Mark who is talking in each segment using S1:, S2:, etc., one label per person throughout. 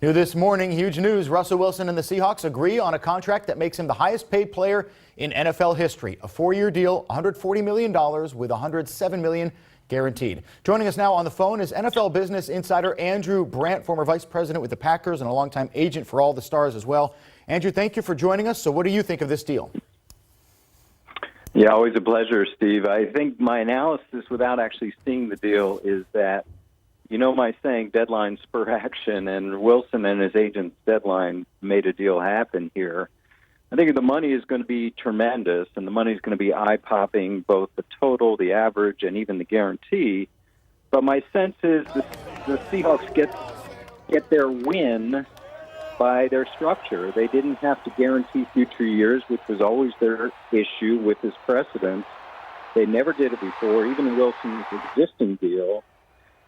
S1: New this morning, huge news. Russell Wilson and the Seahawks agree on a contract that makes him the highest paid player in NFL history. A 4-year deal, $140 million with $107 million guaranteed. Joining us now on the phone is NFL business insider Andrew Brandt, former vice president with the Packers and a longtime agent for all the stars as well. Andrew, thank you for joining us. So what do you think of this deal?
S2: Yeah, always a pleasure, Steve. I think my analysis without actually seeing the deal is that, you know my saying, deadline spur action, and Wilson and his agent's deadline made a deal happen here. I think the money is going to be tremendous, and the money is going to be eye-popping, both the total, the average, and even the guarantee. But my sense is the Seahawks get their win by their structure. They didn't have to guarantee future years, which was always their issue with this precedent. They never did it before, even in Wilson's existing deal.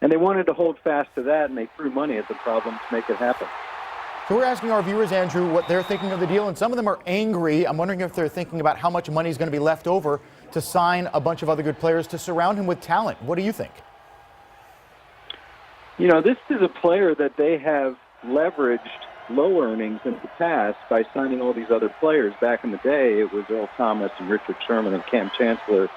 S2: And they wanted to hold fast to that, and they threw money at the problem to make it happen.
S1: So we're asking our viewers, Andrew, what they're thinking of the deal, and some of them are angry. I'm wondering if they're thinking about how much money is going to be left over to sign a bunch of other good players to surround him with talent. What do you think?
S2: You know, this is a player that they have leveraged low earnings in the past by signing all these other players. Back in the day, it was Earl Thomas and Richard Sherman and Cam Chancellor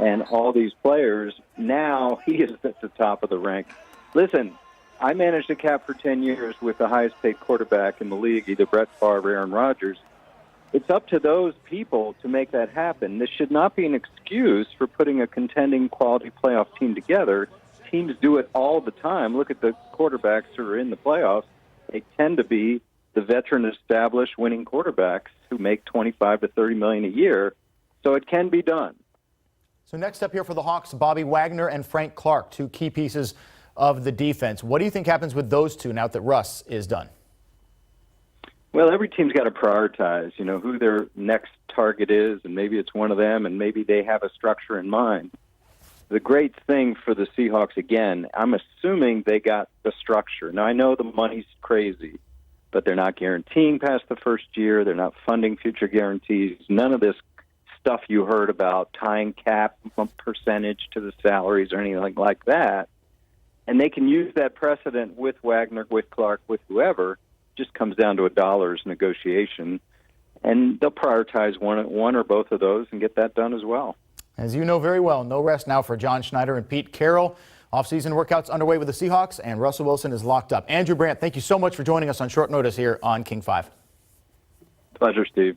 S2: and all these players. Now he is at the top of the rank. Listen, I managed a cap for 10 years with the highest paid quarterback in the league, either Brett Favre or Aaron Rodgers. It's up to those people to make that happen. This should not be an excuse for putting a contending quality playoff team together. Teams do it all the time. Look at the quarterbacks who are in the playoffs. They tend to be the veteran established winning quarterbacks who make $25 to $30 million a year. So it can be done.
S1: So next up here for the Hawks, Bobby Wagner and Frank Clark, two key pieces of the defense. What do you think happens with those two now that Russ is done?
S2: Well, every team's got to prioritize, you know, who their next target is, and maybe it's one of them, and maybe they have a structure in mind. The great thing for the Seahawks, again, I'm assuming they got the structure. Now, I know the money's crazy, but they're not guaranteeing past the first year. They're not funding future guarantees. None of this stuff you heard about tying cap percentage to the salaries or anything like that. And they can use that precedent with Wagner, with Clark, with whoever. Just comes down to a dollars negotiation. And they'll prioritize one or both of those and get that done as well.
S1: As you know very well, no rest now for John Schneider and Pete Carroll. Off-season workouts underway with the Seahawks, and Russell Wilson is locked up. Andrew Brandt, thank you so much for joining us on short notice here on King 5.
S2: Pleasure, Steve.